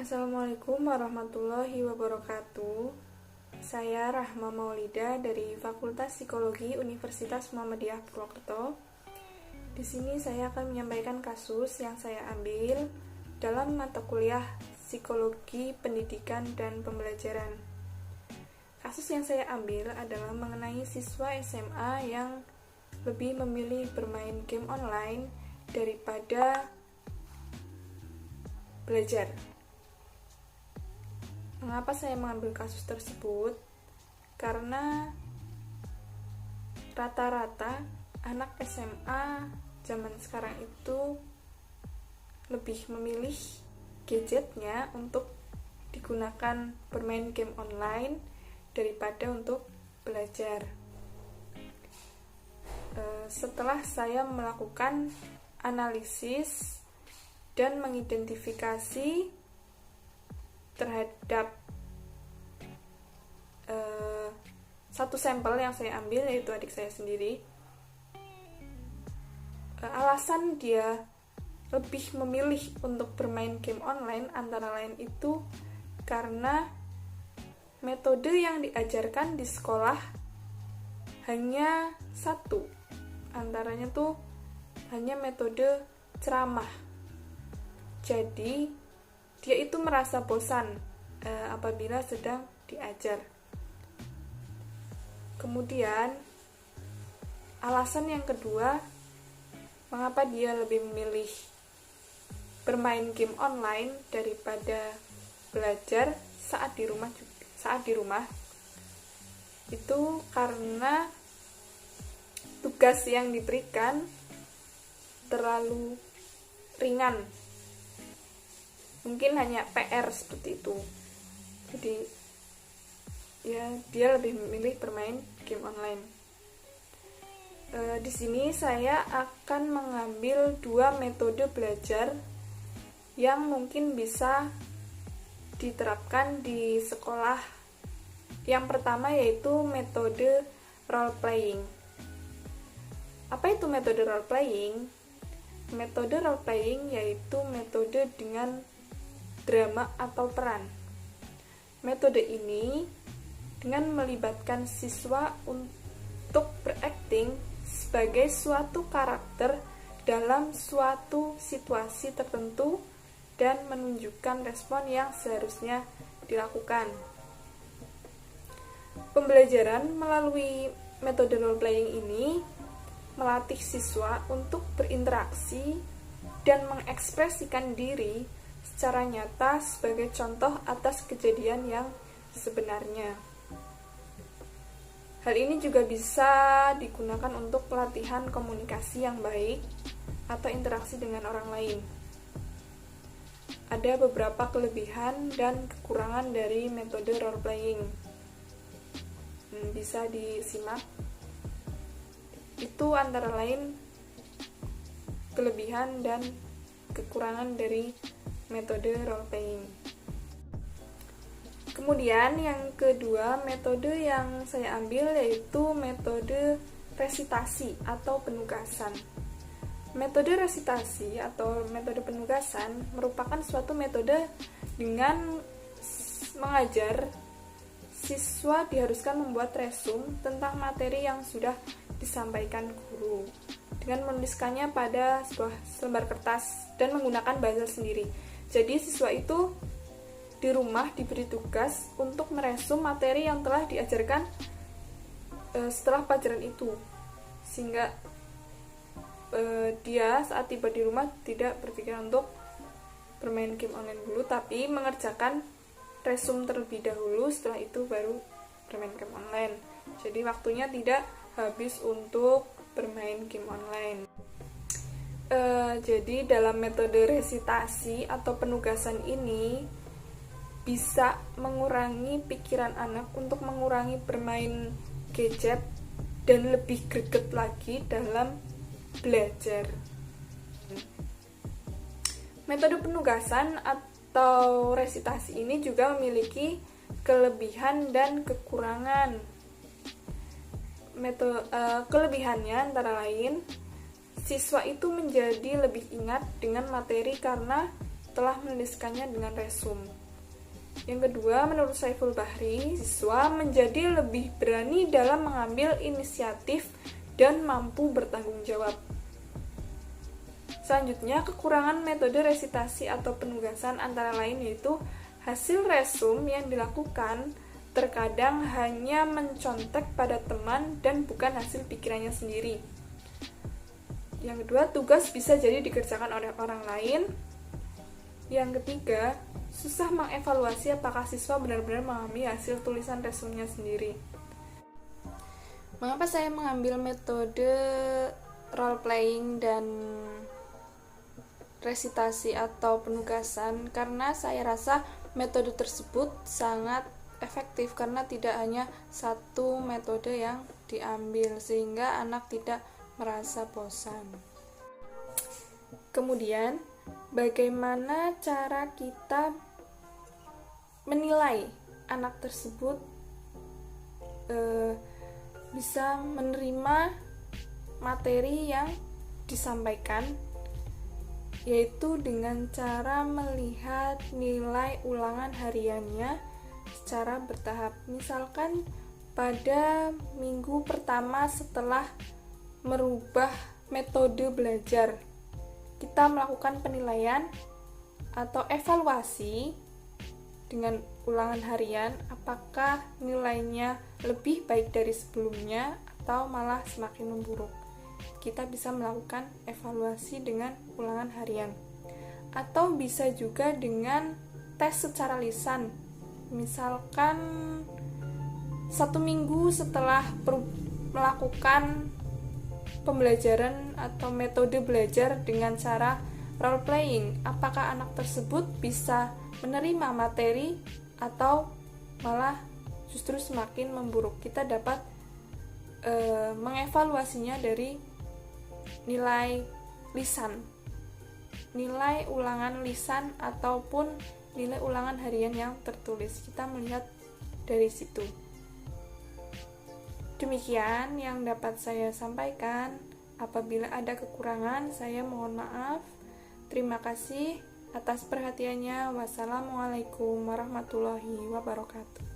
Assalamualaikum warahmatullahi wabarakatuh. Saya Rahma Maulida dari Fakultas Psikologi Universitas Muhammadiyah Purwokerto. Di sini saya akan menyampaikan kasus yang saya ambil dalam mata kuliah Psikologi Pendidikan dan Pembelajaran. Kasus yang saya ambil adalah mengenai siswa SMA yang lebih memilih bermain game online daripada belajar. Mengapa saya mengambil kasus tersebut? Karena rata-rata anak SMA zaman sekarang itu lebih memilih gadgetnya untuk digunakan bermain game online daripada untuk belajar. Setelah saya melakukan analisis dan mengidentifikasi terhadap satu sampel yang saya ambil, yaitu adik saya sendiri, alasan dia lebih memilih untuk bermain game online antara lain itu karena metode yang diajarkan di sekolah hanya satu, antaranya tuh hanya metode ceramah. Jadi dia itu merasa bosan apabila sedang diajar. Kemudian alasan yang kedua, mengapa dia lebih memilih bermain game online daripada belajar saat di rumah itu karena tugas yang diberikan terlalu ringan. Mungkin hanya PR seperti itu. Jadi ya dia lebih memilih bermain game online. Di sini saya akan mengambil dua metode belajar yang mungkin bisa diterapkan di sekolah. Yang pertama yaitu metode role playing. Apa itu metode role playing? Metode role playing yaitu metode dengan drama atau peran. Metode ini dengan melibatkan siswa untuk berakting sebagai suatu karakter dalam suatu situasi tertentu dan menunjukkan respon yang seharusnya dilakukan. Pembelajaran melalui metode role playing ini melatih siswa untuk berinteraksi dan mengekspresikan diri secara nyata sebagai contoh atas kejadian yang sebenarnya. Hal ini juga bisa digunakan untuk pelatihan komunikasi yang baik atau interaksi dengan orang lain. Ada beberapa kelebihan dan kekurangan dari metode role playing. Bisa disimak. Itu antara lain kelebihan dan kekurangan dari metode role playing. Kemudian yang kedua, metode yang saya ambil yaitu metode resitasi atau penugasan. Metode resitasi atau metode penugasan merupakan suatu metode dengan mengajar siswa diharuskan membuat resume tentang materi yang sudah disampaikan guru dengan menuliskannya pada sebuah lembar kertas dan menggunakan bahasa sendiri. Jadi siswa itu di rumah diberi tugas untuk meresum materi yang telah diajarkan setelah pelajaran itu, sehingga dia saat tiba di rumah tidak berpikir untuk bermain game online dulu, tapi mengerjakan resum terlebih dahulu, setelah itu baru bermain game online. Jadi waktunya tidak habis untuk bermain game online. Jadi dalam metode resitasi atau penugasan ini bisa mengurangi pikiran anak untuk mengurangi bermain gadget dan lebih greget lagi dalam belajar. Metode penugasan atau resitasi ini juga memiliki kelebihan dan kekurangan. Kelebihannya antara lain, siswa itu menjadi lebih ingat dengan materi karena setelah menuliskannya dengan resum. Yang kedua, menurut Saiful Bahri, siswa menjadi lebih berani dalam mengambil inisiatif dan mampu bertanggung jawab. Selanjutnya, kekurangan metode resitasi atau penugasan antara lain yaitu hasil resum yang dilakukan terkadang hanya mencontek pada teman dan bukan hasil pikirannya sendiri. Yang kedua, tugas bisa jadi dikerjakan oleh orang lain. Yang ketiga, susah mengevaluasi apakah siswa benar-benar memahami hasil tulisan resumnya sendiri. Mengapa saya mengambil metode role playing dan resitasi atau penugasan? Karena saya rasa metode tersebut sangat efektif karena tidak hanya satu metode yang diambil sehingga anak tidak merasa bosan. Kemudian, bagaimana cara kita menilai anak tersebut bisa menerima materi yang disampaikan, yaitu dengan cara melihat nilai ulangan hariannya secara bertahap. Misalkan pada minggu pertama setelah merubah metode belajar, kita melakukan penilaian atau evaluasi dengan ulangan harian, apakah nilainya lebih baik dari sebelumnya atau malah semakin memburuk. Kita bisa melakukan evaluasi dengan ulangan harian. Atau bisa juga dengan tes secara lisan. Misalkan 1 minggu setelah melakukan pembelajaran atau metode belajar dengan cara role playing, apakah anak tersebut bisa menerima materi atau malah justru semakin memburuk. Kita dapat mengevaluasinya dari nilai lisan, nilai ulangan lisan ataupun nilai ulangan harian yang tertulis. Kita melihat dari situ. Demikian yang dapat saya sampaikan. Apabila ada kekurangan, saya mohon maaf. Terima kasih atas perhatiannya. Wassalamualaikum warahmatullahi wabarakatuh.